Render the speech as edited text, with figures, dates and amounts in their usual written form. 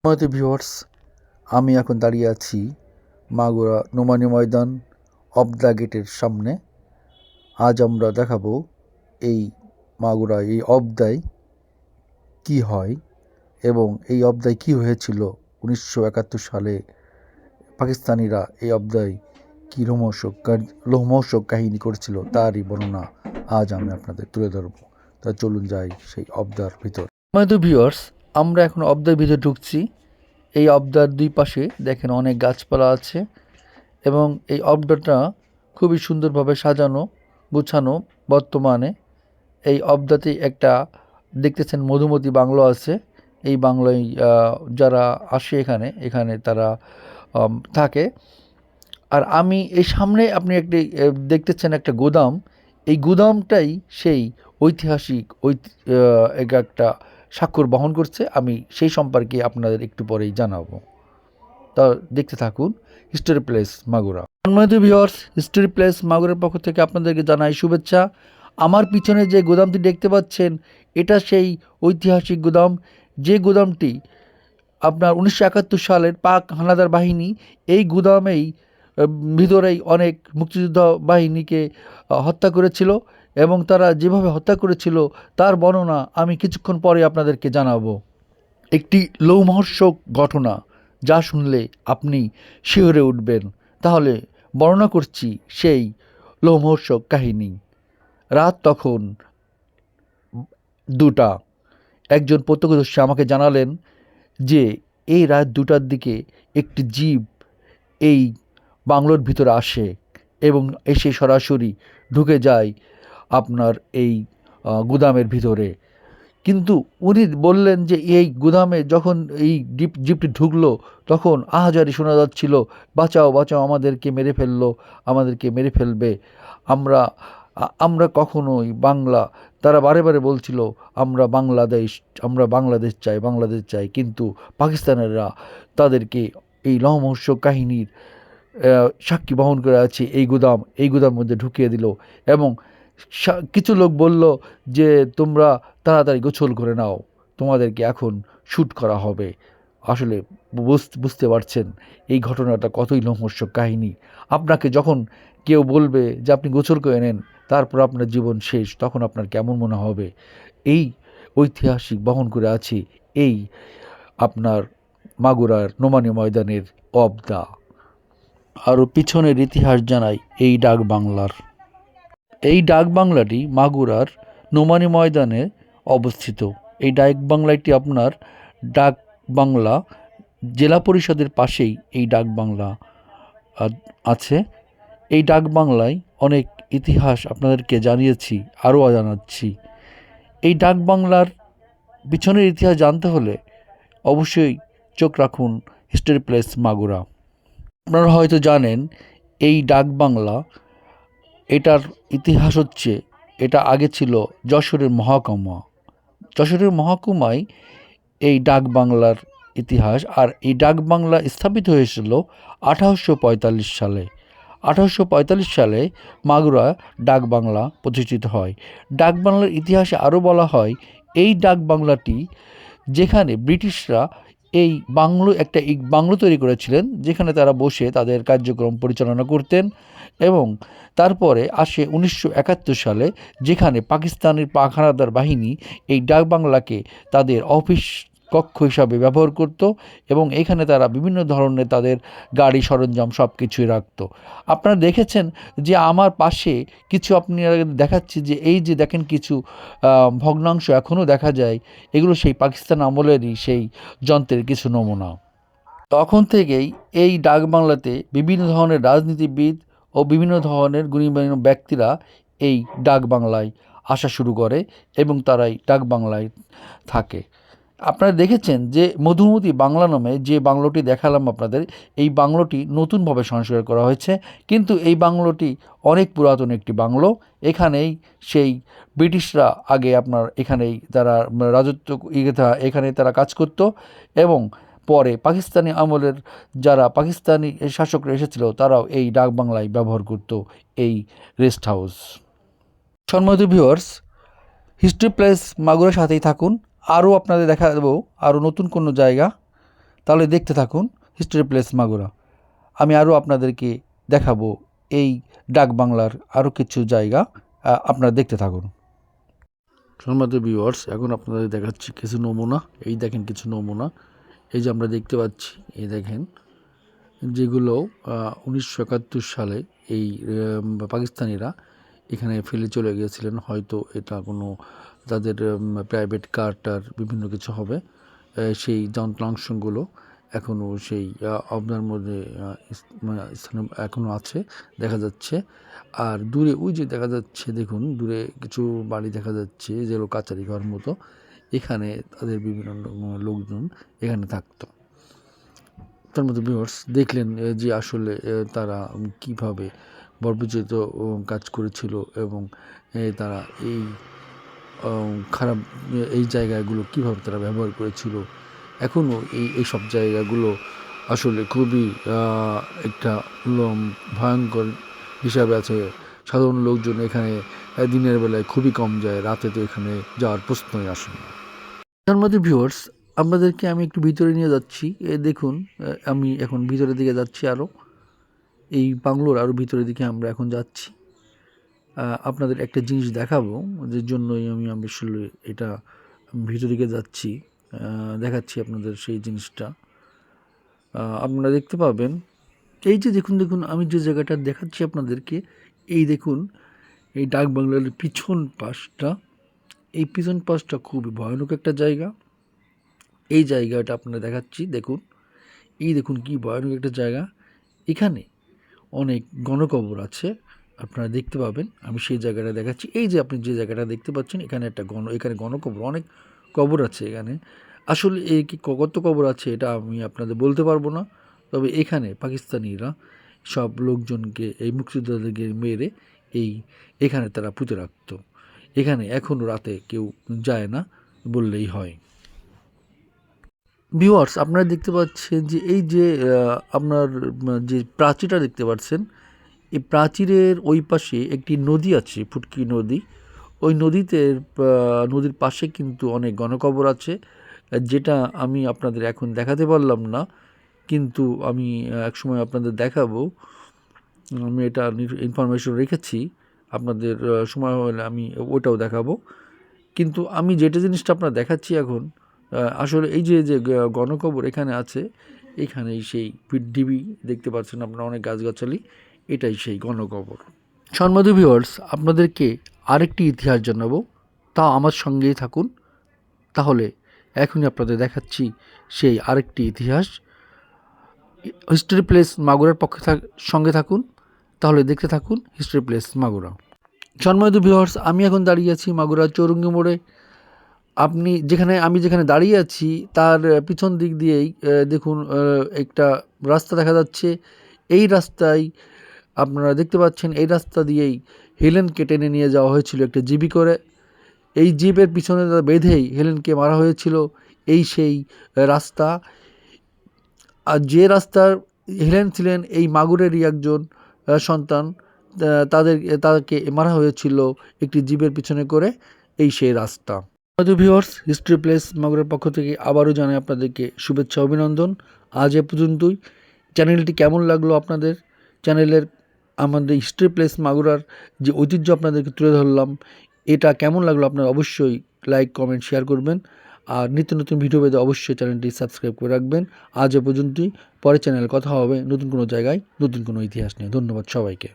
সম্মানিত ভিউয়ার্স, আমি এখন দাঁড়িয়ে আছি মাগুরা নোমানী ময়দান অফ দ্য গেটের সামনে। আজ আমরা দেখাবো এই মাগুরা এই অবদায় কি হয় এবং এই অবদায় কি হয়েছিল 1971 সালে। পাকিস্তানিরা এই অবদায় কি রোমহর্ষক কাহিনী করেছিল তারই বর্ণনা আজ আমি আপনাদের তুলে ধরবো। তা চলুন যাই সেই অবদার ভিতর। সম্মানিত ভিউয়ার্স, আমরা এখন অবদার ভিতর ঢুকছি। এই অবদার দুই পাশে দেখেন অনেক গাছপালা আছে এবং এই অবদাটা খুবই সুন্দরভাবে সাজানো গুছানো। বর্তমানে এই অবদাতে একটা দেখতেছেন মধুমতি বাংলো আছে। এই বাংলায় যারা আসে এখানে তারা থাকে। আর আমি এই সামনে আপনি একটি দেখতেছেন একটা গুদাম। এই গুদামটাই সেই ঐতিহাসিক একটা স্বাক্ষর বহন করছে। আমি সেই সম্পর্কে আপনাদের একটু পরেই জানাবো। তা দেখতে থাকুন হিস্টোরি প্লেস মাগুরা। সম্মানিত ভিউয়ার্স, হিস্টোরি প্লেস মাগুরার পক্ষ থেকে আপনাদেরকে জানাই শুভেচ্ছা। আমার পিছনে যে গুদামটি দেখতে পাচ্ছেন এটা সেই ঐতিহাসিক গুদাম, যে গুদামটি আপনার 1971 সালের পাক হানাদার বাহিনী এই গুদামেই ভিতরেই অনেক মুক্তিযোদ্ধা বাহিনীকে হত্যা করেছিল এবং তারা যেভাবে হত্যা করেছিল তার বর্ণনা আমি কিছুক্ষণ পরে আপনাদেরকে জানাবো। একটি লোমহর্ষক ঘটনা যা শুনলে আপনি শিহরে উঠবেন। তাহলে বর্ণনা করছি সেই লোমহর্ষক কাহিনী। রাত তখন 2টা। একজন প্রত্যক্ষদর্শী আমাকে জানালেন যে এই রাত 2টার দিকে একটি জীব এই বাংলোর ভিতরে আসে এবং এসে সরাসরি ঢুকে যায় আপনার এই গুদামের ভিতরে। কিন্তু উনি বললেন যে এই গুদামে যখন এই জিপটি ঢুকলো তখন আহাজারি শোনা যাচ্ছিল, বাঁচাও বাঁচাও, আমাদেরকে মেরে ফেললো, আমাদেরকে মেরে ফেলবে। আমরা আমরা কখনোই বাংলা, তারা বারে বারে বলছিল আমরা বাংলাদেশ চাই, বাংলাদেশ চাই। কিন্তু পাকিস্তানেরা তাদেরকে এই লোমহর্ষক কাহিনীর সাক্ষী বহন করে আছে এই গুদাম মধ্যে ঢুকিয়ে দিল এবং কিছু লোক বলল যে তোমরা তাড়াতাড়ি গোসল করে নাও, তোমাদেরকে এখন শ্যুট করা হবে। আসলে বুঝতে পারছেন এই ঘটনাটা কতই লোমহর্ষক কাহিনী। আপনাকে যখন কেউ বলবে যে আপনি গোসল করে নেন, তারপর আপনার জীবন শেষ, তখন আপনার কেমন মনে হবে? এই ঐতিহাসিক বহন করে আছে এই আপনার মাগুরার নোমানী ময়দানের অবদা। আরও পিছনের ইতিহাস জানাই এই ডাক বাংলার। এই ডাক বাংলাটি মাগুরার নোমানী ময়দানে অবস্থিত। এই ডাক বাংলাটি আপনার ডাক বাংলা জেলা পরিষদের পাশেই এই ডাক বাংলা আছে। এই ডাক বাংলায় অনেক ইতিহাস আপনাদেরকে জানিয়েছি, আরও জানাচ্ছি। এই ডাক বাংলার পিছনের ইতিহাস জানতে হলে অবশ্যই চোখ রাখুন হিস্টোরি প্লেস মাগুরা। আপনারা হয়তো জানেন এই ডাক বাংলা, এটার ইতিহাস হচ্ছে এটা আগে ছিল যশোরের মহকুমা। যশোরের মহকুমায় এই ডাক বাংলার ইতিহাস। আর এই ডাক বাংলা স্থাপিত হয়েছিল 1845 সালে। 1845 সালে মাগুরা ডাক বাংলা প্রতিষ্ঠিত হয়। ডাক বাংলার ইতিহাসে আরও বলা হয় এই ডাক বাংলাটি যেখানে ব্রিটিশরা এই বাংলো তৈরি করেছিলেন, যেখানে তারা বসে তাদের কার্যক্রম পরিচালনা করতেন। এবং তারপরে আসে 1971 সালে, যেখানে পাকিস্তানের পাক হানাদার বাহিনী এই ডাক বাংলাকে তাদের অফিস কক্ষ হিসাবে ব্যবহার করত এবং এখানে তারা বিভিন্ন ধরনের তাদের গাড়ি সরঞ্জাম সব কিছুই রাখত। আপনারা দেখেছেন যে আমার পাশে কিছু আপনারা দেখাচ্ছি যে এই যে দেখেন কিছু ভগ্নাংশ এখনও দেখা যায়, এগুলো সেই পাকিস্তান আমলেরই সেই যন্ত্রের কিছু নমুনা। তখন থেকেই এই ডাক বাংলাতে বিভিন্ন ধরনের রাজনীতিবিদ ও বিভিন্ন ধরনের গুণীমান্য ব্যক্তিরা এই ডাক বাংলায় আসা শুরু করে এবং তারাই ডাক বাংলায় থাকে। আপনারা দেখেছেন যে মধুমতি বাংলা নামে যে বাংলোটি দেখালাম আপনাদের, এই বাংলোটি নতুনভাবে সংস্কার করা হয়েছে, কিন্তু এই বাংলোটি অনেক পুরাতন একটি বাংলো। এখানেই সেই ব্রিটিশরা আগে আপনার এখানেই তারা রাজত্ব এখানে তারা কাজ করত এবং পরে পাকিস্তানি আমলের যারা পাকিস্তানি শাসকরা এসেছিল তারাও এই ডাক বাংলায় ব্যবহার করত এই রেস্ট হাউস। সম্মানিত ভিউয়ার্স, হিস্ট্রি প্লেস মাগুরার সাথেই থাকুন। আরও আপনাদের দেখা দেবো আরও নতুন কোনো জায়গা। তাহলে দেখতে থাকুন হিস্টোরি প্লেস মাগুরা। আমি আরও আপনাদেরকে দেখাবো এই ডাক বাংলার আরও কিছু জায়গা, আপনারা দেখতে থাকুন। সম্মানিত ভিউয়ার্স, এখন আপনাদের দেখাচ্ছি কিছু নমুনা। এই দেখেন কিছু নমুনা, এই যে আমরা দেখতে পাচ্ছি, এই দেখেন যেগুলো 1971 সালে এই পাকিস্তানিরা এখানে ফেলে চলে গিয়েছিলেন। হয়তো এটা কোনো তাদের প্রাইভেট কারটার বিভিন্ন কিছু হবে। সেই যন্ত্রাংশগুলো এখনও সেই আপনার মধ্যে স্থানে এখনও আছে, দেখা যাচ্ছে। আর দূরে ওই যে দেখা যাচ্ছে, দেখুন দূরে কিছু বাড়ি দেখা যাচ্ছে যেগুলো কাচারি ঘর মতো। এখানে তাদের বিভিন্ন লোকজন এখানে থাকতো। তার মধ্যে ভিউয়ার্স দেখলেন যে আসলে তারা কীভাবে বর্বরচিত কাজ করেছিল এবং তারা এই খারাপ এই জায়গাগুলো কীভাবে তারা ব্যবহার করেছিল। এখনও এই সব জায়গাগুলো আসলে খুবই একটা ভয়ঙ্কর হিসাবে আছে। সাধারণ লোকজন এখানে দিনের বেলায় খুবই কম যায়, রাতে তো এখানে যাওয়ার প্রশ্নই আসে না। তার মধ্যে ভিউয়ার্স আপনাদেরকে আমি একটু ভিতরে নিয়ে যাচ্ছি। দেখুন আমি এখন ভিতরের দিকে যাচ্ছি, আরও এই বাংলোর আরও ভিতরের দিকে আমরা এখন যাচ্ছি। আপনাদের একটা জিনিস দেখাবো, যে জন্যই আমি আসলে এটা ভিতর দিকে যাচ্ছি, দেখাচ্ছি আপনাদের সেই জিনিসটা। আপনারা দেখতে পাবেন, এই যে দেখুন আমি যে জায়গাটা দেখাচ্ছি আপনাদেরকে, এই দেখুন এই ডাক বাংলার পিছন পাশটা, এই পিছন পাশটা খুবই ভয়ানক একটা জায়গা। এই জায়গাটা আপনারা দেখাচ্ছি, দেখুন এই দেখুন কি ভয়ানক একটা জায়গা। এখানে অনেক গণকবর আছে, আপনারা দেখতে পাবেন। আমি সেই জায়গাটা দেখাচ্ছি। এই যে আপনি যে জায়গাটা দেখতে পাচ্ছেন, এখানে এখানে গণকবর, অনেক কবর আছে এখানে। আসলে এই কি কত কবর আছে এটা আমি আপনাদের বলতে পারবো না, তবে এখানে পাকিস্তানিরা সব লোকজনকে, এই মুক্তিযোদ্ধাদেরকে মেরে এখানে তারা পুঁতে রাখতো। এখানে এখনও রাতে কেউ যায় না বললেই হয়। ভিউয়ার্স আপনারা দেখতে পাচ্ছেন যে এই যে আপনার যে প্রাচীরটা দেখতে পাচ্ছেন, এই প্রাচীরের ওই পাশে একটি নদী আছে, ফুটকি নদী। ওই নদীর পাশে কিন্তু অনেক গণকবর আছে, যেটা আমি আপনাদের এখন দেখাতে পারলাম না, কিন্তু আমি একসময় আপনাদের দেখাবো। আমি এটা ইনফরমেশন রেখেছি, আপনাদের সময় হলে আমি ওটাও দেখাবো। কিন্তু আমি যেটা জিনিসটা আপনার দেখাচ্ছি এখন, আসলে এই যে গণকবর এখানে আছে, এখানেই সেই ঢিবি দেখতে পাচ্ছেন আপনারা, অনেক গাছগাছালি, এটাই সেই গণকবর। সম্মানিত ভিউয়ার্স আপনাদেরকে আরেকটি ইতিহাস জানাবো, তাও আমার সঙ্গেই থাকুন। তাহলে এখনই আপনাদের দেখাচ্ছি সেই আরেকটি ইতিহাস। হিস্টোরি প্লেস মাগুরার সঙ্গে থাকুন, তাহলে দেখতে থাকুন হিস্টোরি প্লেস মাগুরা। সম্মানিত ভিউয়ার্স আমি এখন দাঁড়িয়ে আছি মাগুরা চৌরঙ্গি মোড়ে। আমি যেখানে দাঁড়িয়ে আছি তার পিছন দিক দিয়েই দেখুন একটা রাস্তা দেখা যাচ্ছে। এই রাস্তায় আপনারা দেখতে পাচ্ছেন, এই রাস্তা দিয়েই হেলেনকে টেনে নিয়ে যাওয়া হয়েছিল একটা জিপে করে। এই জিপের পিছনে বেঁধেই হেলেনকে মারা হয়েছিল। এই সেই রাস্তা, আর যে রাস্তার হেলেন ছিলেন এই মাগুরেরই একজন সন্তান, তাকে মারা হয়েছিল একটি জিপের পিছনে করে। এই সেই রাস্তা। ভিউয়ার্স হিস্ট্রি প্লেস মাগুরার পক্ষ থেকে আবারও জানাই আপনাদেরকে শুভেচ্ছা, অভিনন্দন। আজ এ পর্যন্তই। চ্যানেলটি কেমন লাগলো আপনাদের, আমাদের হিস্ট্রি প্লেস মাগুরার যে ঐতিহ্য আপনাদেরকে তুলে ধরলাম, এটা কেমন লাগলো আপনারা অবশ্যই লাইক, কমেন্ট, শেয়ার করবেন। আর নিত্য নতুন ভিডিও পেতে অবশ্যই চ্যানেলটি সাবস্ক্রাইব করে রাখবেন। আজ এ পর্যন্তই। পরে চ্যানেলে কথা হবে নতুন কোনো জায়গায়, নতুন কোনো ইতিহাস নিয়ে। ধন্যবাদ সবাইকে।